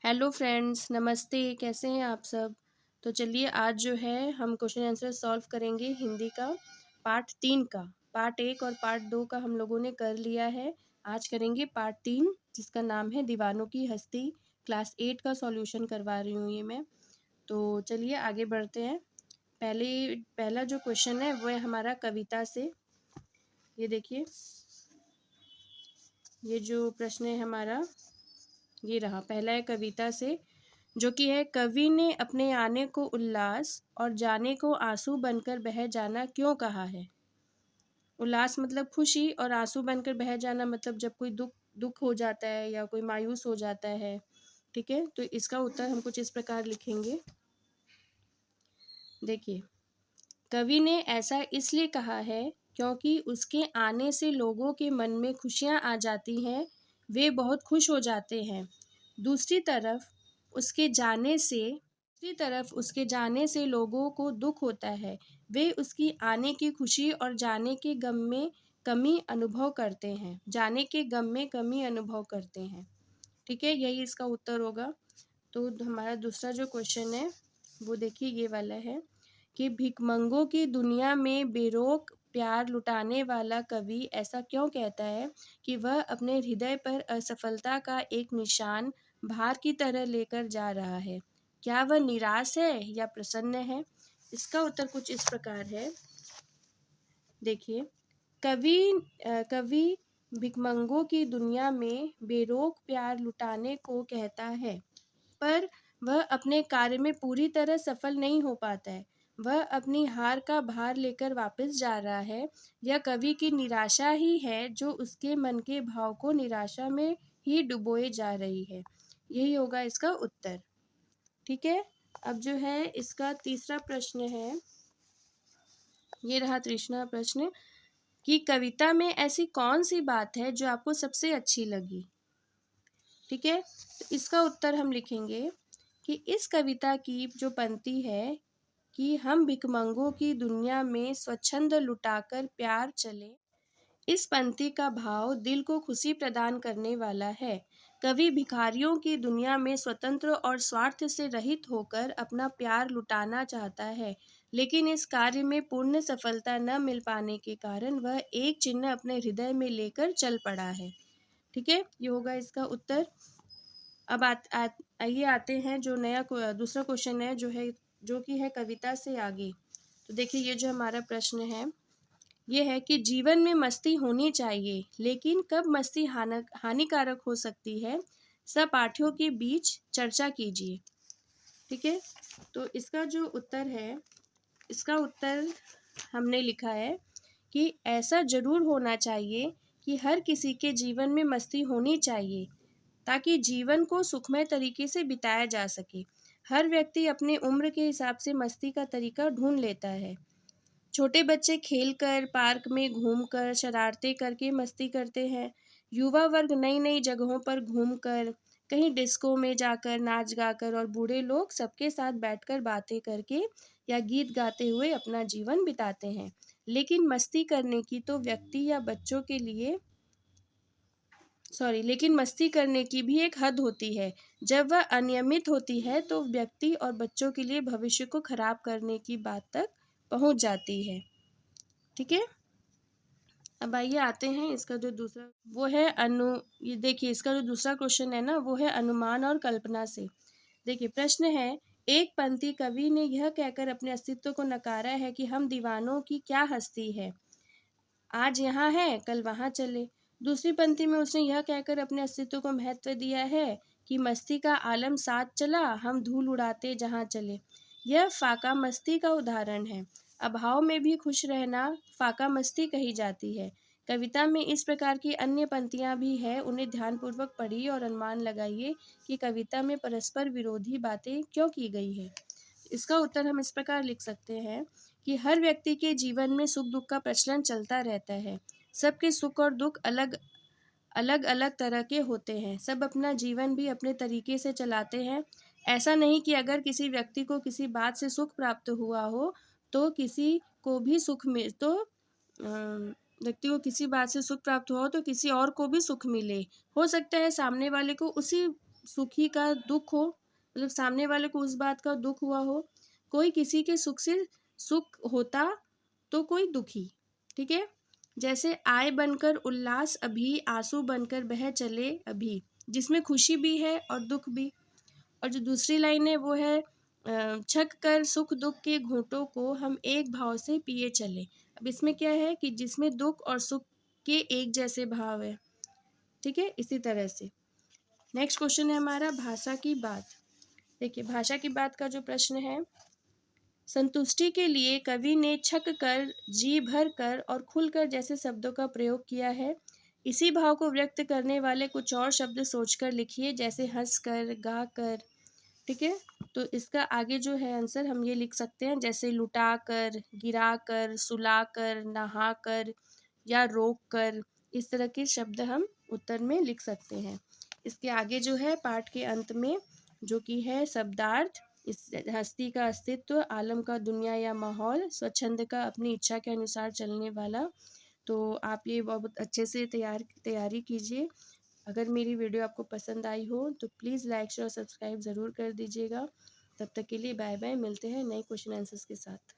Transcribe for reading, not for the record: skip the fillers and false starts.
Hello friends, नमस्ते। कैसे हैं आप सब? तो चलिए आज जो है हम क्वेश्चन आंसर सॉल्व करेंगे हिंदी का पार्ट 3 का। पार्ट 1 और पार्ट 2 का हम लोगों ने कर लिया है। आज करेंगे पार्ट 3 जिसका नाम है दीवानों की हस्ती। क्लास 8 का सॉल्यूशन करवा रही हूँ ये मैं। तो चलिए आगे बढ़ते हैं। पहला जो क्वेश्चन है वो है हमारा कविता से। ये देखिए, ये जो प्रश्न है हमारा ये रहा। पहला है कविता से, जो कि है कवि ने अपने आने को उल्लास और जाने को आंसू बनकर बह जाना क्यों कहा है। उल्लास मतलब खुशी और आंसू बनकर बह जाना मतलब जब कोई दुख दुख हो जाता है या कोई मायूस हो जाता है। ठीक है, तो इसका उत्तर हम कुछ इस प्रकार लिखेंगे। देखिए, कवि ने ऐसा इसलिए कहा है क्योंकि उसके आने से लोगों के मन में खुशियां आ जाती हैं, वे बहुत खुश हो जाते हैं। दूसरी तरफ उसके जाने से लोगों को दुख होता है, वे उसकी आने की खुशी और जाने के गम में कमी अनुभव करते हैं ठीक है, यही इसका उत्तर होगा। तो हमारा दूसरा जो क्वेश्चन है वो देखिए ये वाला है कि भिखमंगों की दुनिया में बेरोक प्यार लुटाने वाला कवि ऐसा क्यों कहता है कि वह अपने हृदय पर असफलता का एक निशान भार की तरह लेकर जा रहा है। क्या वह निराश है या प्रसन्न है? इसका उत्तर कुछ इस प्रकार है। देखिए, कवि भिखमंगों की दुनिया में बेरोक प्यार लुटाने को कहता है, पर वह अपने कार्य में पूरी तरह सफल नहीं हो पाता है। वह अपनी हार का भार लेकर वापस जा रहा है। यह कवि की निराशा ही है जो उसके मन के भाव को निराशा में ही डुबोए जा रही है। यही होगा इसका उत्तर। ठीक है, अब जो है इसका तीसरा प्रश्न है, ये रहा तीसरा प्रश्न कि कविता में ऐसी कौन सी बात है जो आपको सबसे अच्छी लगी। ठीक है, तो इसका उत्तर हम लिखेंगे कि इस कविता की जो पंक्ति है कि हम भिखमंगों की दुनिया में स्वच्छंद लुटाकर प्यार चले, इस पंक्ति का भाव दिल को खुशी प्रदान करने वाला है। कवि भिखारियों की दुनिया में स्वतंत्र और स्वार्थ से रहित होकर अपना प्यार लुटाना चाहता है, लेकिन इस कार्य में पूर्ण सफलता न मिल पाने के कारण वह एक चिन्ह अपने हृदय में लेकर चल पड़ा है। ठीक है, ये होगा इसका उत्तर। अब आइए आते हैं जो दूसरा क्वेश्चन है जो कि है कविता से आगे। तो देखिए, ये जो हमारा प्रश्न है ये है कि जीवन में मस्ती होनी चाहिए, लेकिन कब मस्ती हानिकारक हो सकती है, सहपाठियों के बीच चर्चा कीजिए। ठीक है, तो इसका जो उत्तर है, इसका उत्तर हमने लिखा है कि ऐसा जरूर होना चाहिए कि हर किसी के जीवन में मस्ती होनी चाहिए ताकि जीवन को सुखमय तरीके से बिताया जा सके। हर व्यक्ति अपने उम्र के हिसाब से मस्ती का तरीका ढूंढ लेता है। छोटे बच्चे खेलकर, पार्क में घूमकर, शरारतें करके मस्ती करते हैं। युवा वर्ग नई नई जगहों पर घूमकर, कहीं डिस्को में जाकर नाच गाकर, और बूढ़े लोग सबके साथ बैठकर बातें करके या गीत गाते हुए अपना जीवन बिताते हैं। लेकिन मस्ती करने की तो व्यक्ति या बच्चों के लिए लेकिन मस्ती करने की भी एक हद होती है। जब वह अनियमित होती है तो व्यक्ति और बच्चों के लिए भविष्य को खराब करने की बात तक पहुंच जाती है। ठीक है, अब आइए आते हैं इसका जो दूसरा वो है ये देखिए, इसका जो दूसरा क्वेश्चन है ना वो है अनुमान और कल्पना से। देखिए, प्रश्न है, एक पंक्ति कवि ने यह कहकर अपने अस्तित्व को नकारा है कि हम दीवानों की क्या हस्ती है, आज यहाँ है कल वहाँ चले। दूसरी पंक्ति में उसने यह कहकर अपने अस्तित्व को महत्व दिया है कि मस्ती का आलम साथ चला, हम धूल उड़ाते जहाँ चले। यह फाका मस्ती का उदाहरण है। अभाव में भी खुश रहना फाका मस्ती कही जाती है। कविता में इस प्रकार की अन्य पंक्तियाँ भी है, उन्हें ध्यानपूर्वक पढ़िए और अनुमान लगाइए कि कविता में परस्पर विरोधी बातें क्यों की गई है। इसका उत्तर हम इस प्रकार लिख सकते हैं कि हर व्यक्ति के जीवन में सुख दुख का प्रचलन चलता रहता है। सबके सुख और दुख अलग अलग तरह के होते हैं। सब अपना जीवन भी अपने तरीके से चलाते हैं। ऐसा नहीं कि अगर किसी व्यक्ति को किसी बात से सुख प्राप्त हुआ हो तो किसी को भी सुख मिल तो व्यक्ति को किसी बात से सुख प्राप्त हुआ हो तो किसी और को भी सुख मिले। हो सकता है सामने वाले को उसी सुखी का दुख हो, मतलब सामने वाले को उस बात का दुख हुआ हो, कोई किसी के सुख से सुख होता तो कोई दुखी। ठीक है, जैसे आय बनकर उल्लास अभी, आंसू बनकर बह चले अभी, जिसमें खुशी भी है और दुख भी। और जो दूसरी लाइन है वो है छक कर सुख दुख के घूंटों को हम एक भाव से पिए चले। अब इसमें क्या है कि जिसमें दुख और सुख के एक जैसे भाव है। ठीक है, इसी तरह से नेक्स्ट क्वेश्चन है हमारा भाषा की बात। देखिए भाषा की बात का जो प्रश्न है, संतुष्टि के लिए कवि ने छक कर, जी भर कर और खुलकर जैसे शब्दों का प्रयोग किया है। इसी भाव को व्यक्त करने वाले कुछ और शब्द सोचकर लिखिए, जैसे हंस कर, गा कर। ठीक है, तो इसका आगे जो है आंसर हम ये लिख सकते हैं, जैसे लुटा कर, गिरा कर, सुला कर, नहा कर या रोक कर। इस तरह के शब्द हम उत्तर में लिख सकते हैं। इसके आगे जो है पाठ के अंत में जो कि है शब्दार्थ, इस हस्ती का अस्तित्व, आलम का दुनिया या माहौल, स्वच्छंद का अपनी इच्छा के अनुसार चलने वाला। तो आप ये बहुत अच्छे से तैयारी कीजिए। अगर मेरी वीडियो आपको पसंद आई हो तो प्लीज़ लाइक शेयर और सब्सक्राइब ज़रूर कर दीजिएगा। तब तक के लिए बाय बाय, मिलते हैं नए क्वेश्चन आंसर्स के साथ।